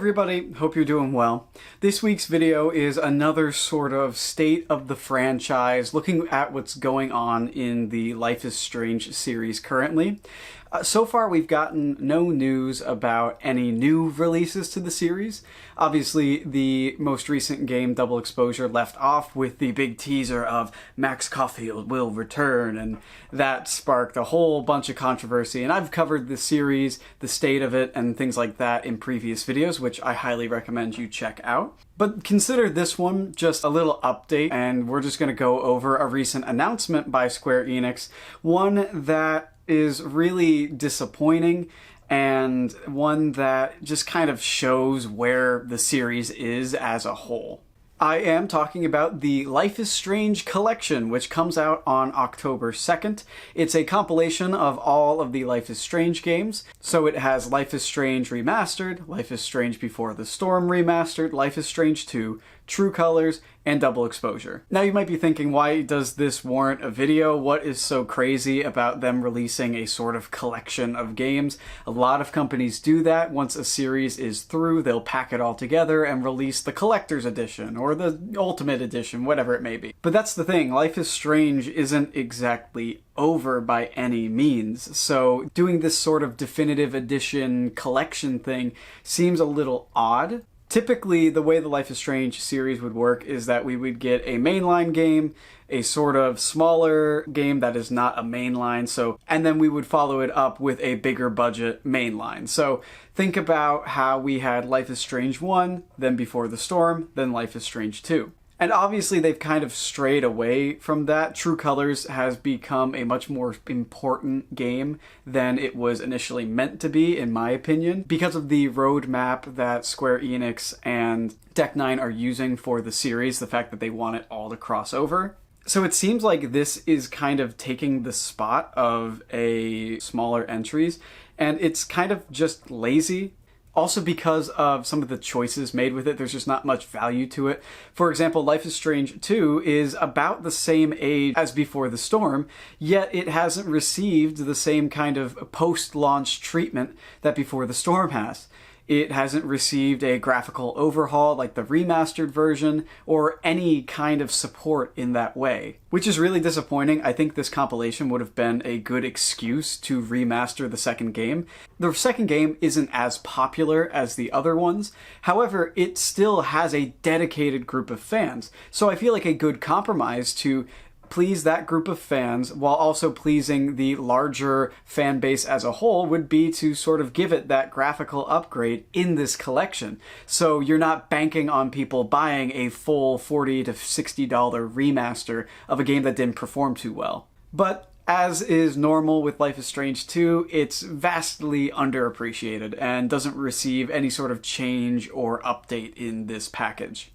everybody, hope you're doing well. This week's video is another sort of state of the franchise, looking at what's going on in the Life is Strange series currently. So far we've gotten no news about any new releases to the series. Obviously the most recent game, Double Exposure, left off with the big teaser of Max Caulfield will return, and that sparked a whole bunch of controversy, and I've covered the series, the state of it, and things like that in previous videos, which I highly recommend you check out. But consider this one just a little update, and we're just going to go over a recent announcement by Square Enix, one that is really disappointing and one that just kind of shows where the series is as a whole. I am talking about the Life is Strange collection, which comes out on October 2nd. It's a compilation of all of the Life is Strange games. So it has Life is Strange Remastered, Life is Strange Before the Storm Remastered, Life is Strange 2, True Colors, and Double Exposure. Now you might be thinking, why does this warrant a video? What is so crazy about them releasing a sort of collection of games? A lot of companies do that. Once a series is through, they'll pack it all together and release the collector's edition or the ultimate edition, whatever it may be. But that's the thing, Life is Strange isn't exactly over by any means, so doing this sort of definitive edition collection thing seems a little odd. Typically, the way the Life is Strange series would work is that we would get a mainline game, a sort of smaller game that is not a mainline, and then we would follow it up with a bigger budget mainline. So think about how we had Life is Strange 1, then Before the Storm, then Life is Strange 2. And obviously they've kind of strayed away from that. True Colors has become a much more important game than it was initially meant to be, in my opinion, because of the roadmap that Square Enix and Deck 9 are using for the series, the fact that they want it all to cross over. So it seems like this is kind of taking the spot of a smaller entries, and it's kind of just lazy. Also because of some of the choices made with it, there's just not much value to it. For example, Life is Strange 2 is about the same age as Before the Storm, yet it hasn't received the same kind of post-launch treatment that Before the Storm has. It hasn't received a graphical overhaul like the remastered version, or any kind of support in that way, which is really disappointing. I think this compilation would have been a good excuse to remaster the second game. The second game isn't as popular as the other ones, however, it still has a dedicated group of fans, so I feel like a good compromise to please that group of fans while also pleasing the larger fan base as a whole would be to sort of give it that graphical upgrade in this collection. So you're not banking on people buying a full $40 to $60 remaster of a game that didn't perform too well. But as is normal with Life is Strange 2, it's vastly underappreciated and doesn't receive any sort of change or update in this package.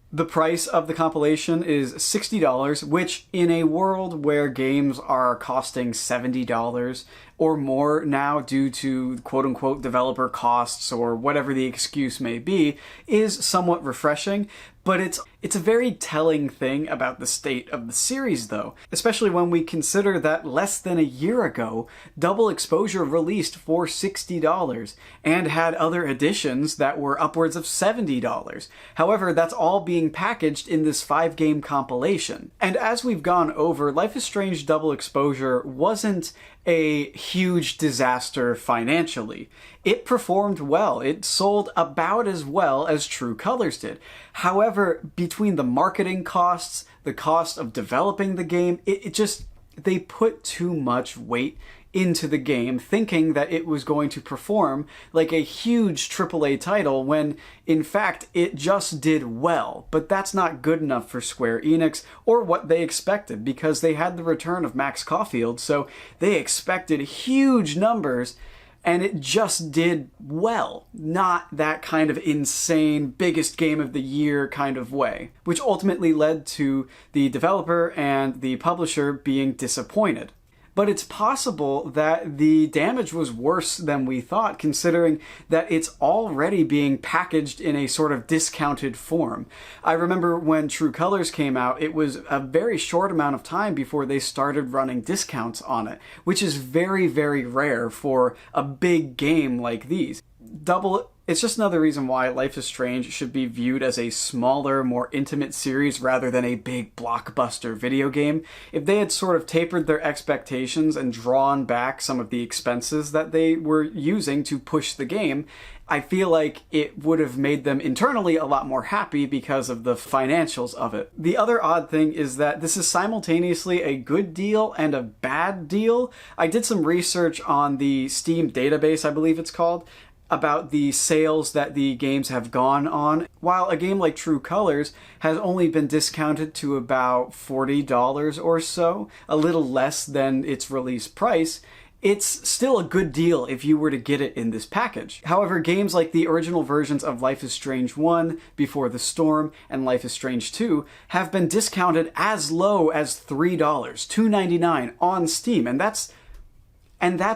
The price of the compilation is $60, which in a world where games are costing $70 or more now due to quote-unquote developer costs or whatever the excuse may be, is somewhat refreshing. But it's a very telling thing about the state of the series, though, especially when we consider that less than a year ago, Double Exposure released for $60 and had other editions that were upwards of $70. However, that's all being packaged in this 5-game compilation. And as we've gone over, Life is Strange Double Exposure wasn't a huge disaster financially. It performed well. It sold about as well as True Colors did. However, between the marketing costs, the cost of developing the game, they put too much weight into the game, thinking that it was going to perform like a huge AAA title when, in fact, it just did well. But that's not good enough for Square Enix or what they expected, because they had the return of Max Caulfield, so they expected huge numbers, and it just did well. Not that kind of insane, biggest game of the year kind of way, which ultimately led to the developer and the publisher being disappointed. But it's possible that the damage was worse than we thought, considering that it's already being packaged in a sort of discounted form. I remember when True Colors came out, it was a very short amount of time before they started running discounts on it, which is very, very rare for a big game like these. Double It's just another reason why Life is Strange should be viewed as a smaller, more intimate series rather than a big blockbuster video game. If they had sort of tapered their expectations and drawn back some of the expenses that they were using to push the game, I feel like it would have made them internally a lot more happy because of the financials of it. The other odd thing is that this is simultaneously a good deal and a bad deal. I did some research on the Steam database, I believe it's called, about the sales that the games have gone on. While a game like True Colors has only been discounted to about $40 or so, a little less than its release price, it's still a good deal if you were to get it in this package. However, games like the original versions of Life is Strange 1, Before the Storm, and Life is Strange 2 have been discounted as low as $3, $2.99 on Steam, and that's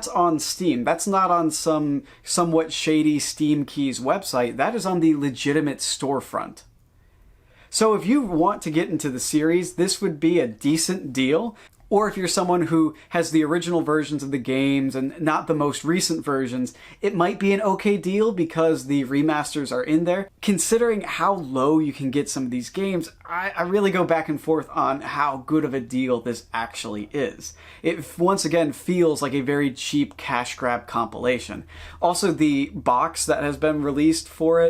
on Steam. That's not on some somewhat shady Steam Keys website. That is on the legitimate storefront. So if you want to get into the series, this would be a decent deal. Or if you're someone who has the original versions of the games and not the most recent versions, it might be an okay deal because the remasters are in there. Considering how low you can get some of these games, I really go back and forth on how good of a deal this actually is. It once again feels like a very cheap cash grab compilation. Also, the box that has been released for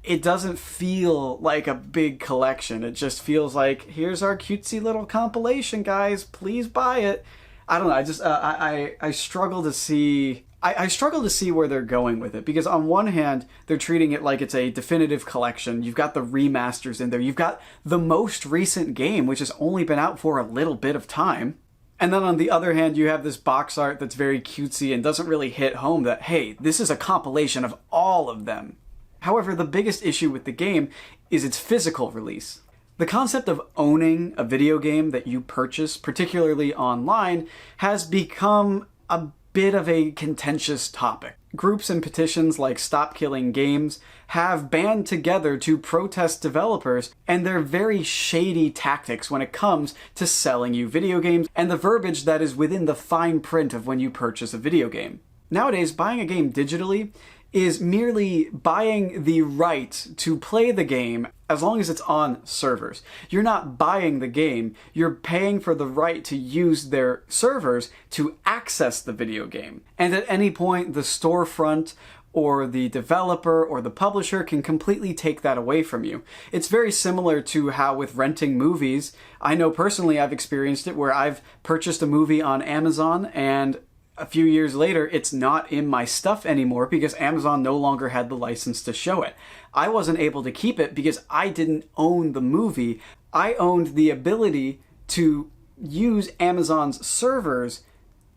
it doesn't feel like a big collection. It just feels like, here's our cutesy little compilation, guys. Please buy it. I don't know. I just I struggle to see. I struggle to see where they're going with it, because on one hand, they're treating it like it's a definitive collection. You've got the remasters in there. You've got the most recent game, which has only been out for a little bit of time. And then on the other hand, you have this box art that's very cutesy and doesn't really hit home that, hey, this is a compilation of all of them. However, the biggest issue with the game is its physical release. The concept of owning a video game that you purchase, particularly online, has become a bit of a contentious topic. Groups and petitions like Stop Killing Games have band together to protest developers and their very shady tactics when it comes to selling you video games and the verbiage that is within the fine print of when you purchase a video game. Nowadays, buying a game digitally is merely buying the right to play the game as long as it's on servers. You're not buying the game, you're paying for the right to use their servers to access the video game. And at any point, the storefront or the developer or the publisher can completely take that away from you. It's very similar to how with renting movies, I know personally I've experienced it where I've purchased a movie on Amazon and a few years later, it's not in my stuff anymore because Amazon no longer had the license to show it. I wasn't able to keep it because I didn't own the movie. I owned the ability to use Amazon's servers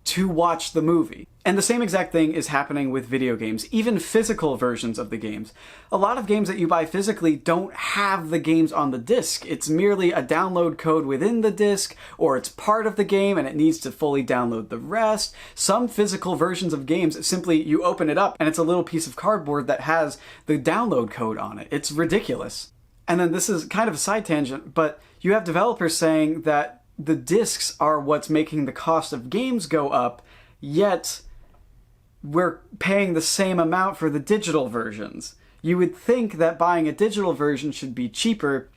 to watch the movie. And the same exact thing is happening with video games, even physical versions of the games. A lot of games that you buy physically don't have the games on the disc. It's merely a download code within the disc, or it's part of the game and it needs to fully download the rest. Some physical versions of games, simply you open it up and it's a little piece of cardboard that has the download code on it. It's ridiculous. And then this is kind of a side tangent, but you have developers saying that the discs are what's making the cost of games go up, yet we're paying the same amount for the digital versions. You would think that buying a digital version should be cheaper,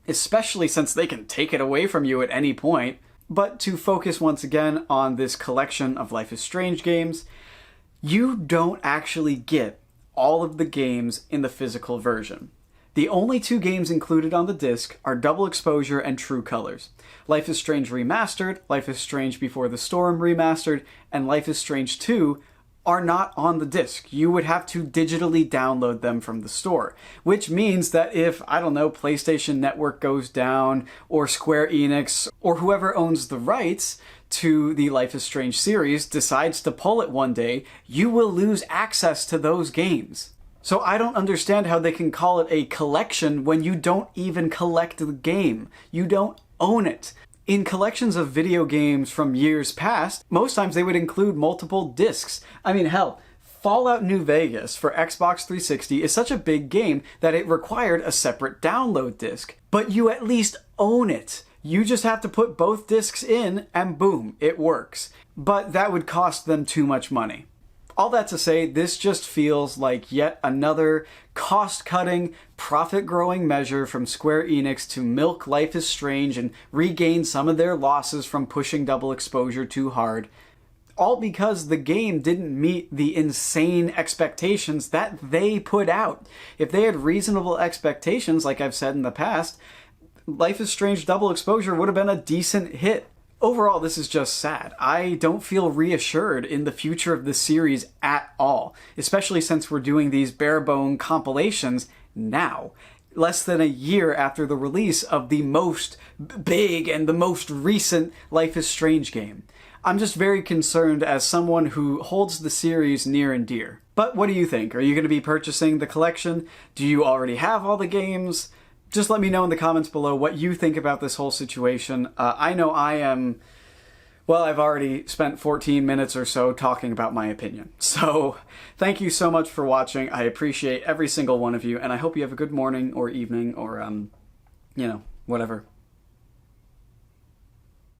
especially since they can take it away from you at any point. But to focus once again on this collection of Life is Strange games, you don't actually get all of the games in the physical version. The only two games included on the disc are Double Exposure and True Colors. Life is Strange Remastered, Life is Strange Before the Storm Remastered, and Life is Strange 2 are not on the disc. You would have to digitally download them from the store, which means that if, I don't know, PlayStation Network goes down, or Square Enix, or whoever owns the rights to the Life is Strange series decides to pull it one day, you will lose access to those games. So I don't understand how they can call it a collection when you don't even collect the game. You don't own it. In collections of video games from years past, most times they would include multiple discs. I mean, hell, Fallout New Vegas for Xbox 360 is such a big game that it required a separate download disc. But you at least own it. You just have to put both discs in and boom, it works. But that would cost them too much money. All that to say, this just feels like yet another cost-cutting, profit-growing measure from Square Enix to milk Life is Strange and regain some of their losses from pushing double exposure too hard. All because the game didn't meet the insane expectations that they put out. If they had reasonable expectations, like I've said in the past, Life is Strange Double Exposure would have been a decent hit. Overall, this is just sad. I don't feel reassured in the future of this series at all, especially since we're doing these bare-bone compilations now, less than a year after the release of the most big and the most recent Life is Strange game. I'm just very concerned as someone who holds the series near and dear. But what do you think? Are you going to be purchasing the collection? Do you already have all the games? Just let me know in the comments below what you think about this whole situation. I know I am... Well, I've already spent 14 minutes or so talking about my opinion. So, thank you so much for watching. I appreciate every single one of you, and I hope you have a good morning or evening or, you know, whatever.